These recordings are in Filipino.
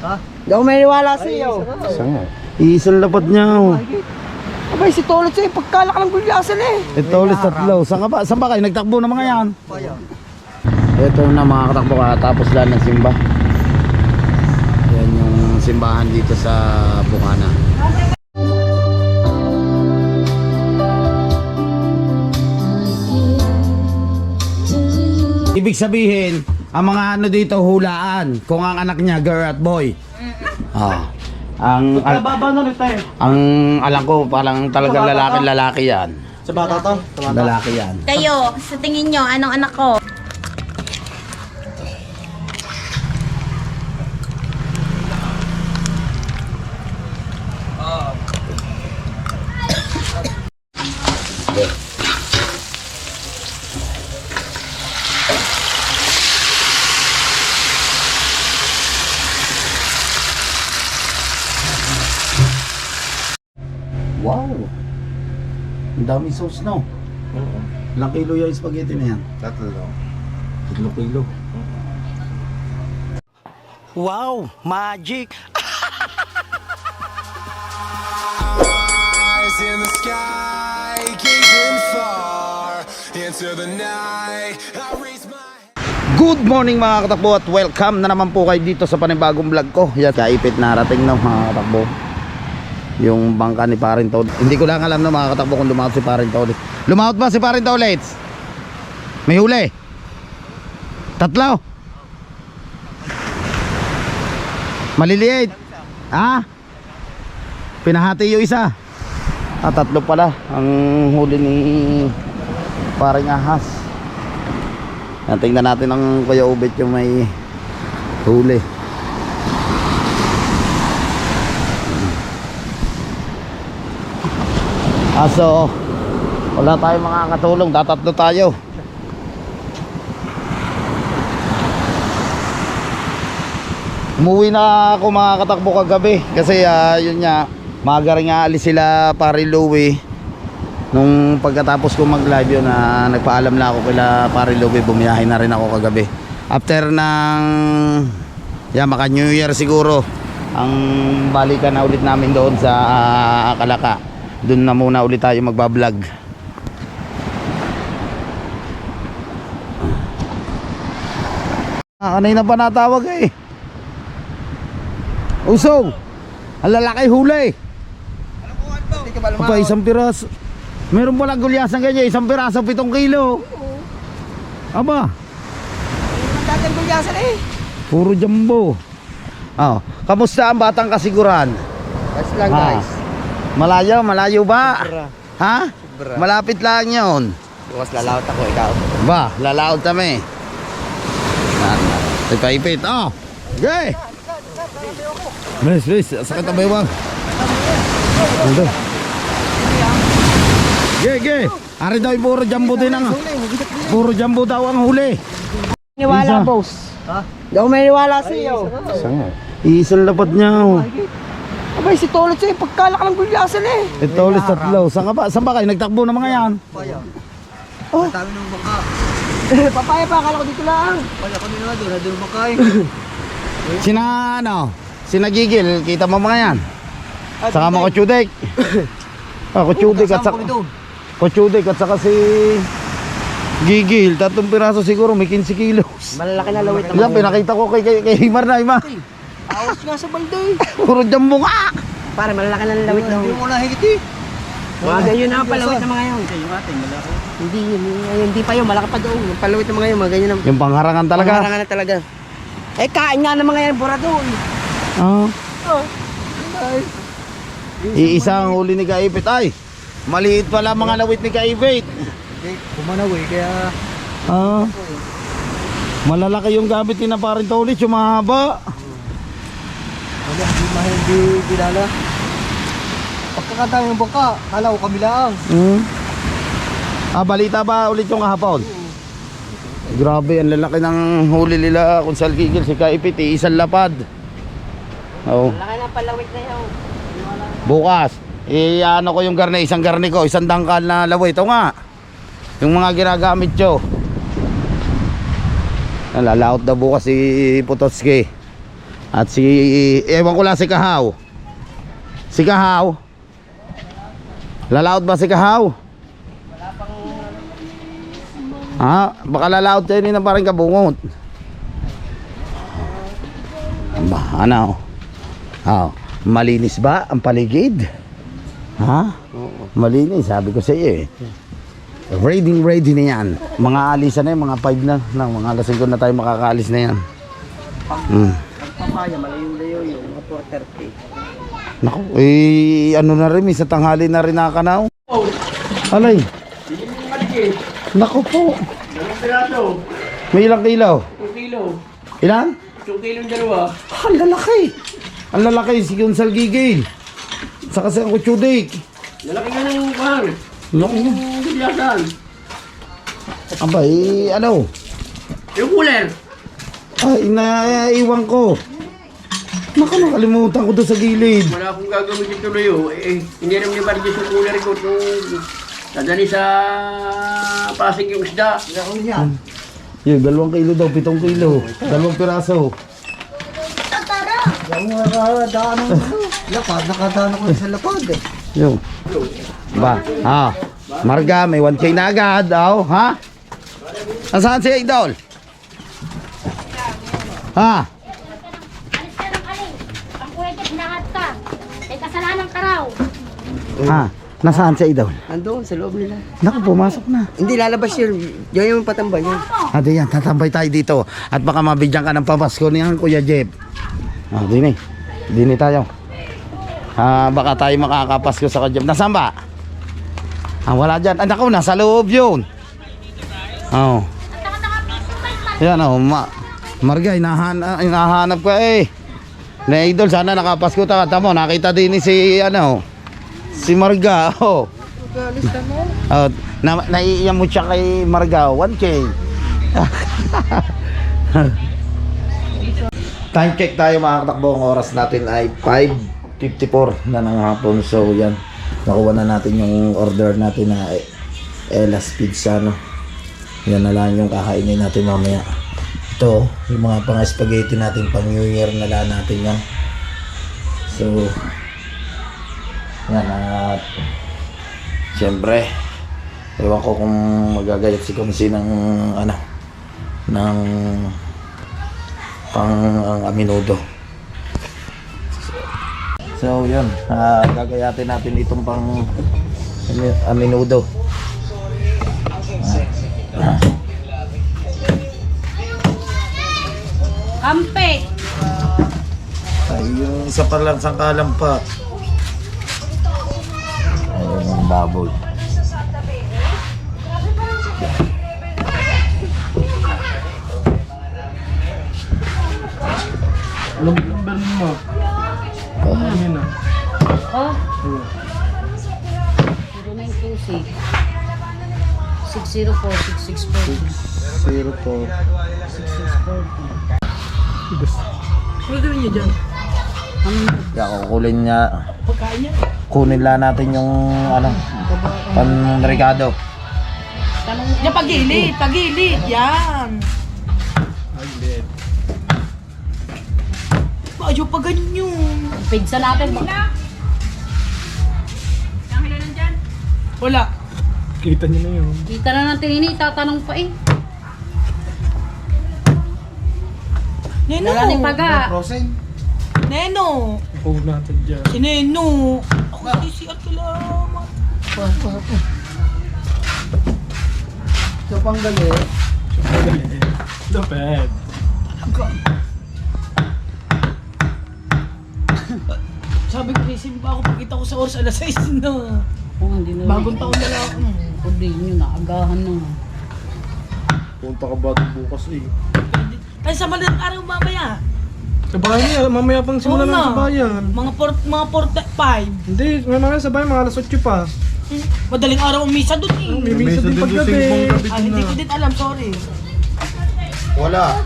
Ha? Hindi ako maniwala sa iyo. Saan? Isang lapad niya. Abay, si Tolot sa'yo, pagkalak ng gulyasan eh. Ito ulit tatlo. Saan ba kayo? Nagtakbo na mga yan? Ito na mga katakbo ka. Tapos lang ng simba. Yan yung simbahan dito sa Bukana. Ibig sabihin, ang mga ano dito hulaan kung ang anak niya girl at boy. Ang alam ko parang talagang lalaki yan. Sa bata to? Lalaki yan. Kayo, sa tingin nyo, anong anak ko? Wow! Ang daming sauce na. Ilang kilo yung spaghetti na yan? 3 kilo. Wow! Magic! Eyes in the sky, gazing far into the night. I raise my Good morning mga katakbo at welcome na naman po kayo dito sa panibagong vlog ko. Yan, kaipit narating na mga katakbo. Yung bangka ni Parin Tolits. Hindi ko lang alam na mga katakbo kung lumahot si Parin Tolits. Lumahot ba si Parin Tolits? May huli? 3? Maliliit? Ha? Pinahati yung isa? 3 pala ang huli ni Paring Ahas. Yan, tingnan natin ang Kuya Ubit yung may huli. So wala tayong makakatulong, tatatlo tayo. Umuwi na ako mga katakbo kagabi kasi yun nga, maaga rin nga alis sila Pare Louie. Nung pagkatapos ko mag live yun, nagpaalam na ako kila Pare Louie, bumiyahe na rin ako kagabi. After ng maka New Year siguro, ang balikan na ulit namin doon sa Kalaka. Doon na muna ulit tayo magbablog. Kanina pa natawag eh. Usong, ang lalaki huli. Apa, isang piraso. Meron palang gulyasan ganyan, isang piraso 7 kilo. Aba, Dagang gulyasan eh. puro jumbo. Kamusta ang batang kasiguran? Guys lang guys. Malayo ba? Sobra. Ha? Sobra. Malapit lang yun. Bukas lalaot ako, ikaw. Ba, lalaot kami. Ipait. Okay. Bilis. Sakit ang baywang. Ge. Ari daw yung puro jumbo din ang. Puro jumbo daw ang huli. Maniwala, Isa. boss. Ha? Hindi ako maniwala sa iyo. Saan? Isang lapad niya. Abay, si Tolot sa'yo, pagkalak ng gulyasan eh. Ito ulit 3. Saan ba kayo? Nagtakbo na mga yan? Oh. Dami ng bangka. Papaya pa, akala ko dito lang. Wala kami na doon, nandun bangka eh. Sina Gigil, kita mo mga yan? Saka mga Kuchudek. Kuchudek at saka si Gigil, 3 piraso siguro, may 15 kilos. Malalaki na lawit Yan, pinakita ko kay Himar na Ima. Awas nga sa balde. Puro jumbo nga. Pare, malalaki na lawit na. Hindi mo na higit eh. Mga ganyan na palawit na mga yun. Hindi pa yun, malaki pa doon. Yung palawit na mga yun, mga ganyan na. Yung pangharangan talaga. Pangharangan na talaga. Eh, kain nga ng mga yan, bura doon. Iisa ang huli ni Kaipit. Ay, maliit pala mga lawit ni Kaipit. Kumanaw eh, kaya... Malalaki yung gamit ni na Parin Tolits, yung mahaba. Wala, hindi kilala. Pagkakatawa ng bangka, kala ko kami lang. Balita ba ulit yung kahapon? Grabe, ang lalaki ng huli nila kung saan Gigil, si Kaipit, isang lapad. Malaki na palawit na yun. Bukas, ano ko yung garne, isang garne ko, isang dangkal na laway. Ito nga, yung mga ginagamit nyo. Lalaot na bukas si Pototski. At si, ewan ko lang si Kahaw. Si Kahaw. Lalaot ba si Kahaw? Ha? Baka lalaot kayo na parang kabungot. Ba, ano? Oh, malinis ba ang paligid? Ha? Malinis, sabi ko sa iyo eh. Ready na yan. Mga alisan na yan, mga 5 na. Mga alas 5 na tayo makakaalis na yan. Papaya, malayo-layo yung mga 4:30. Naku, ano na rin, sa tanghali na rin nakakanaw. Alay. Naku po. May ilang kilo? 2 kilo. Ilan? 2 kilo dalawa. Ang lalaki. Ang lalaki si Gonzal Gigil. Saka sa Kuchudik. Lalaki nga ng bahal. Naku. Bilyasan. Abay, ano? Yung cooler. Ay, naiwan ko. Naku, nakalimutan ko doon sa gilid. Wala akong gagawin dito na yun. Hindi rin ni Bargis yung cooler ko. Dadali sa Pasig yung isda. Gawin niya. Yun, 2 kilo daw, 7 kilo. 2 piraso. Yung nakadaan ng lapad. Nakadaan ako sa lapad eh. Yun. Ba, Marga, may 1K na agad. Ha? Nasaan si Idol? Ha? Alis ka ng aling. Ang pwede, nakat ka. May kasalanan ka raw. Ha? Nasaan si Idol? Andoon sa loob nila. Naku, pumasok na. Hindi lalabas yun. Yan yung patambay yun. Ate yan, tatambay tayo dito. At baka mabigyan ka ng pamasko niyan, Kuya Jeff. Dini. Dini tayo. Baka tayo makakapasko sa Kuya Jeff. Nasaan ba? Wala dyan. Naku, nasa loob yun. Yan Marga, hinahanap ko eh. Na Idol, sana nakapasko ta. Tamo, nakita din si si Marga. Naiiyan mo siya kay Marga, 1K. Time check tayo mga katakbo. Ang oras natin ay 5:54 na ng hapon. So yan, nakuha na natin yung order natin na Ella's Pizza, no? Yan na lang yung kakainin natin mamaya. Ito, yung mga pang spaghetti natin pang New Year na lang natin yan. So yan, at siyempre ewan ko kung magagayat si Kumsi ng ng pang aminudo. So yun, gagayatin natin itong pang aminudo. Kampe. Ay, yung isa pa lang sangkalang pa. Ayun yung baboy. Alam mo. Oh. 0926 604 664 Ano gawin niyo dyan? Kaya kunin lang natin yung pan-regado. Yan, pagilid, yan. Ayaw pa ganyan. Pizza natin ba? Wala. Kita niyo na yun. Kita na natin ini, tatanong pa eh. Neno. Wala ni Paga. Neno. Ako natin dyan. Si Neno. Ako CCR ka lang. So pang gali. Dapat. Sabi ko, isip pa ako pagkita ko sa oras alas 6 na. Hindi na. Bagong taon na lang ako. Hindi nyo na, agahan na. Punta ka ba bukas eh. Tayo sa madalang araw mamaya. Sa bahay niya, mamaya pang simula Oo na nga. sa bayan. Mga 45. Hindi, mamaya sa bayan, mga alas 8 pa. Madaling araw ang misa doon eh. May misa din paggabi. Hindi ko din alam, sorry. Wala.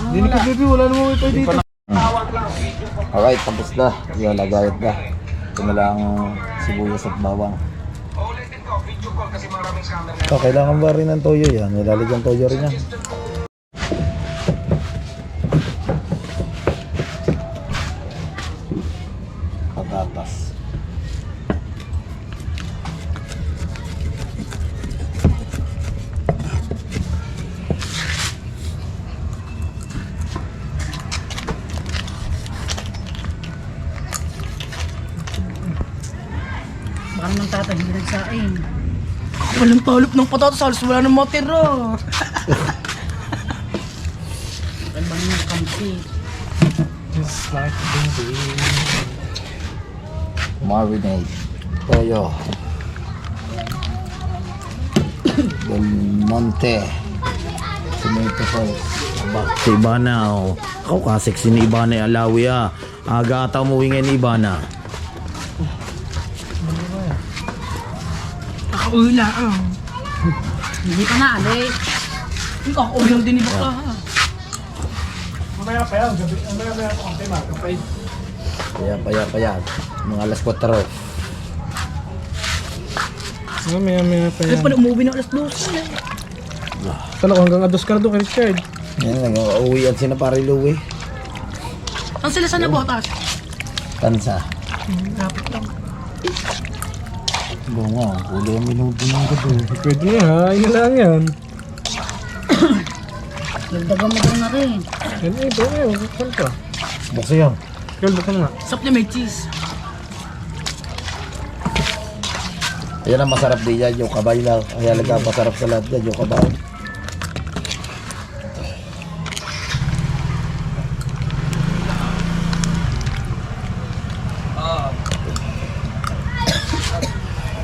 Hindi ni Kabibi, wala namang wifi dito. Alright, tapos na. Yung lagayat na. Ito na lang sibuyas at bawang. Kailangan ba rin ng toyo yan? Nilalagyan toyo rin yan. patatas. Baka nang tatahiran sa akin. Walang talop ng patatas, halos wala nang matira. Ano ba yung kamsi? Just like baby. Marinade. Toyo. Del Monte. Tomato sauce. Si Ibana, oh. Ako kaseksi ni Ibana yung Alawi, ah. Aga ata umuwi ngayon ni Ibana. Kakauwi lang. Hindi pa na, alis. Yung kakauwi lang din iba ka. Mamaya pa yan. Mamaya pa yan. Ang tema. Kapay. Paya. Mga alas 4. Mamaya pa Ay, yan. pala umuwi na alas 12. Talaga hanggang ados ka na doon, Richard. Yan, nag-uwian sina pare Louie. Ang sila sa nabotas? Tansa. Dapat lang. Bunga, huli ang minuto ng gabi. Pwede na yan, ha? Ina lang yan. Nagdagan mo daw na rin. Yan eh, ito eh. Buksan ka. Buksan yan. Kaya buksan nga. Sap na may cheese. Ayan ang masarap din yan, yung kabay lang. Kaya nagkapasarap sa lahat yan, yung kabay.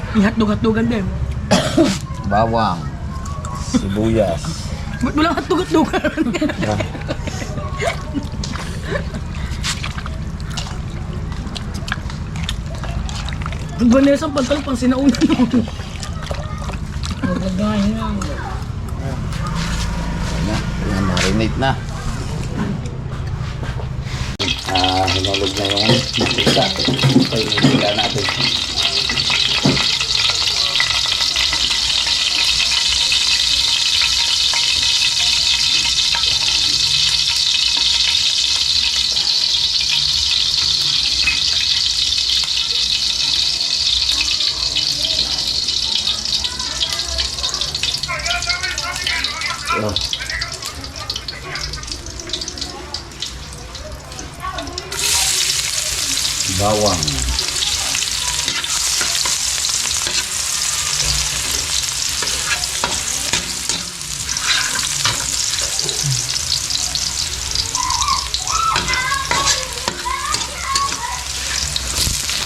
May hotdog-hotdogan din. Bawang. Sibuyas. Ba't walang hotdog-hotdogan? Ang Vanessa ang pantal pang sinauna naman. Ayan, marinate na. Hinulog na yung pizza. Pag-ibigyan natin. Oh. Bawang.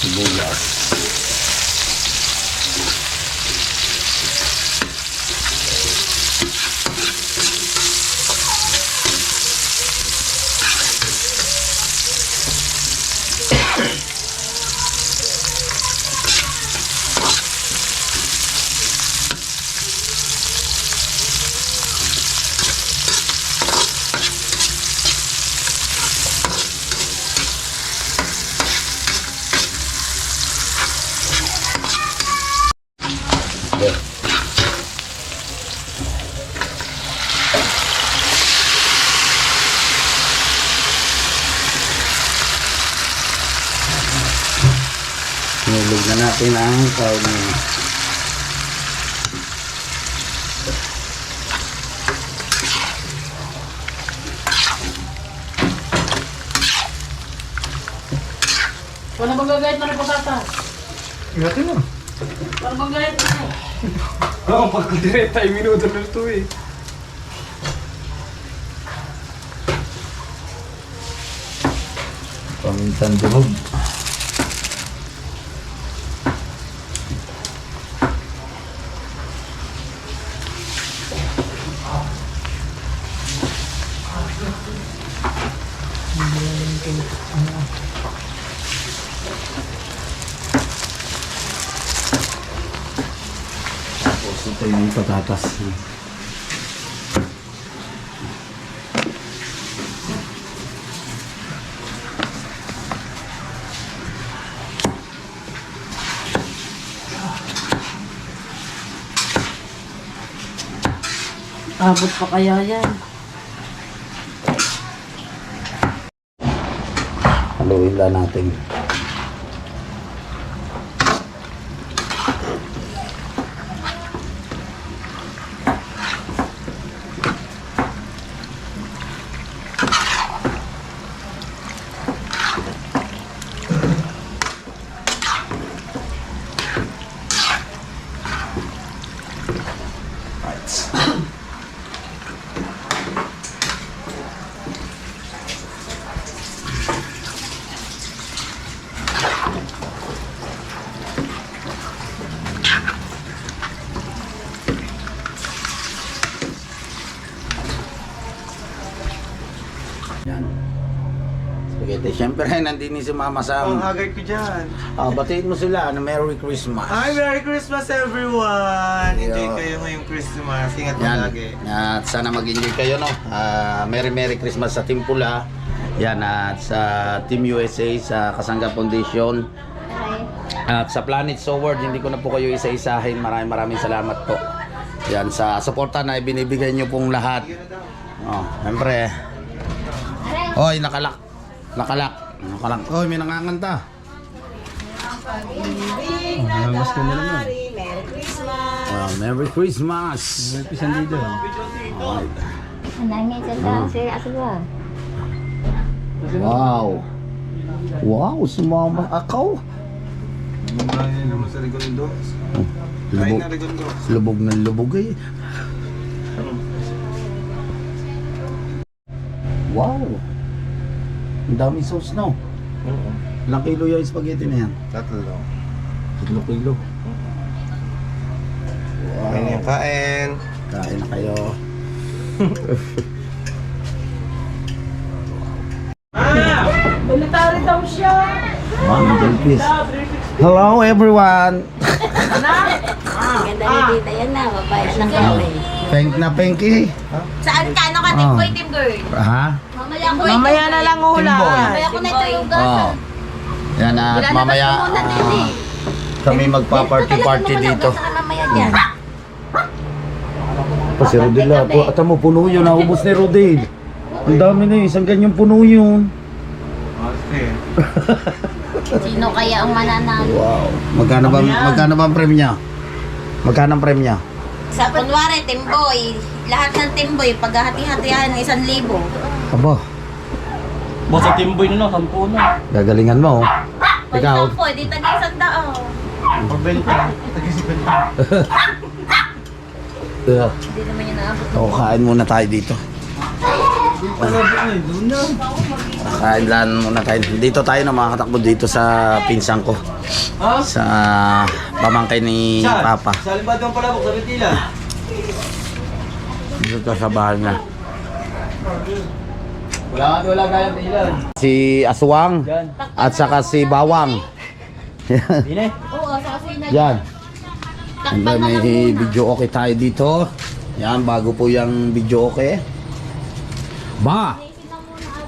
Sibuyas. Nilog na natin ang karne. Wala bang gagayat na rin patatas? Ingatan mo. Wala bang gagayat na rin? Oo, pagkadireta ay minuto na ito eh. Pamintang durog. Tapos ito yung patatas. Abot pa kaya yan. Haluin lang natin. Spaghetti. Siyempre, nandini si Mama Sam. Ang hagay ko dyan. Batiin mo sila. Merry Christmas. Hi, Merry Christmas everyone! Enjoy Yo. kayo ngayong Christmas. Ingat Yan. palagi. At sana mag-enjoy kayo, no? Merry Christmas sa Team Pula. Yan, at sa Team USA, sa Kasangga Foundation. At sa Planet Soward, hindi ko na po kayo isa-isahin. Maraming salamat po. Yan, sa suporta na ibinibigay nyo pong lahat. Siyempre. Oy, nakalak. Oy, may nanganganta. Nangangas ka na naman. Merry Christmas. Pisandido. Nangis sa si Aswa. Wow, sumama akaw. Ay, naman sa Regondo. Kain na Regondo. Lubog ng lubog eh. Wow. Ang daming sauce na. Ilang kilo yung spaghetti na yan? 3. 3 kilo. Kain na kain. Kain na kayo. Military daw siya. Please. Hello everyone. Ganda ni Tita yan na, babae ng kaway. Pink na pinky. Saan ka? Ano ka? Team boy, team girl? Ha? Mamaya na lang hula. Mamaya ko na iturugan. Oh. Yan at mamaya kami magpa-party dito. Mamaya dyan. Kasi Rodel po, at mo puno yun, naubos ni Rodel. Ang dami na yun, isang ganyang puno yun. Sino kaya ang mananalo? Wow. Magkano ba ang premya? Magkano ang premya? Sa kunwari, team boy. Lahat ng team boy, paghahati-hatihan, 1,000. Aba, Boss, sa team boy na, 10 na. gagalingan mo. Ikaw? Pag po, di tagi 100. Pagbenta. Tagisipenta. Hindi naman yun naabot. O, kain muna tayo dito. Kain lang muna tayo. Dito tayo na makakatakbo dito sa pinsang ko. Sa pamangkay ni Papa. Sa Limbadong Palabok, sa Bitila. Dito sa bahay niya. Wala kayang ilan. Si Aswang at saka si Bawang. Oo, sa kusina. Yan. Siyempre may video okay tayo dito. Yan, bago po yung video okay. Ba!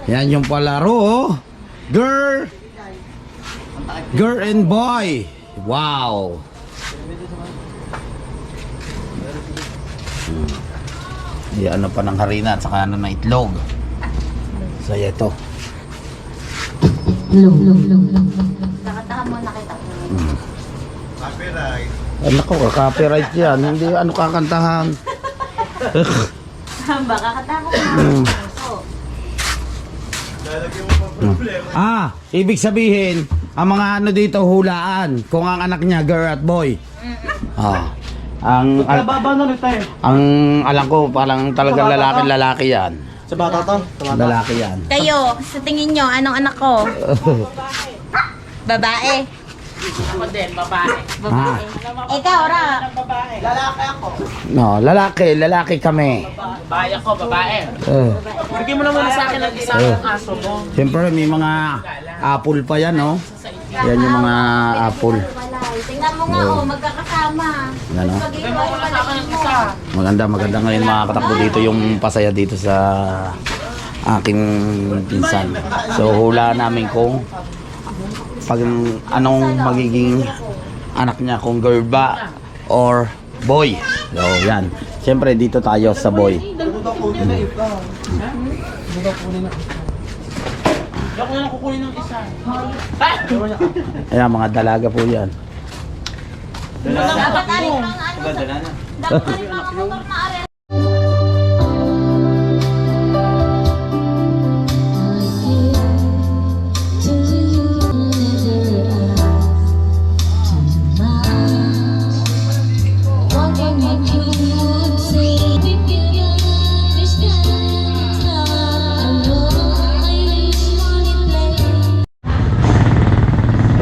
Yan yung palaro, oh. Girl and boy. Wow. Yan, ano pa ng harina at saka ano na itlog. Saya ito. Nakatahan mo, nakita ko. Copyright. Ano ko, copyright yan. Hindi ano kakantahan. Baka katahan ko na. Ibig sabihin, ang mga ano dito hulaan kung ang anak niya girl at boy. Ang alam ko parang talagang lalaki yan. Sa bata to? Lalaki yan. Kayo, sa tingin nyo, anong anak ko? Babae. Ako din, babae. Ah, Ikaw, Ra. Lalaki ako. no, lalaki kami. Babae ako, babae. Bigyan mo na muna sa akin ng isang aso mo. Siyempre may mga apple pa yan, no? Yan yung mga apple. Tingnan mo nga, magkakasama. Yan, no? Bigyan mo muna sa akin ng isa. Maganda ngayon makakatakbo dito yung pasaya dito sa aking pinsan. So hula namin kung pag anong magiging anak niya, kung girl ba or boy. So yan. Siyempre dito tayo sa boy. Ako na lang kukunin ng isa. Ayan, mga dalaga po yan. Dapat aling mga ano. Dapat aling mga motor na are.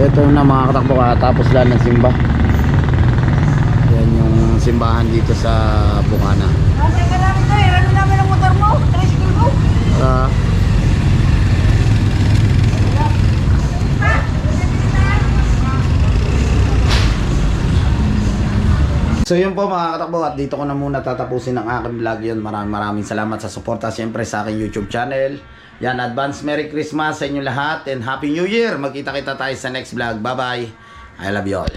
Ito na mga katakbo, tapos lang ng simba. Yan yung simbahan dito sa Bukana. Teka lang ito, ano namin ang motor mo? Tricycle mo? So yun po mga katakbo, at dito ko na muna tatapusin ang aking vlog yun. Maraming salamat sa suporta siyempre sa aking YouTube channel. Yan, advance Merry Christmas sa inyo lahat and Happy New Year. Magkita-kita tayo sa next vlog. Bye bye. I love you all.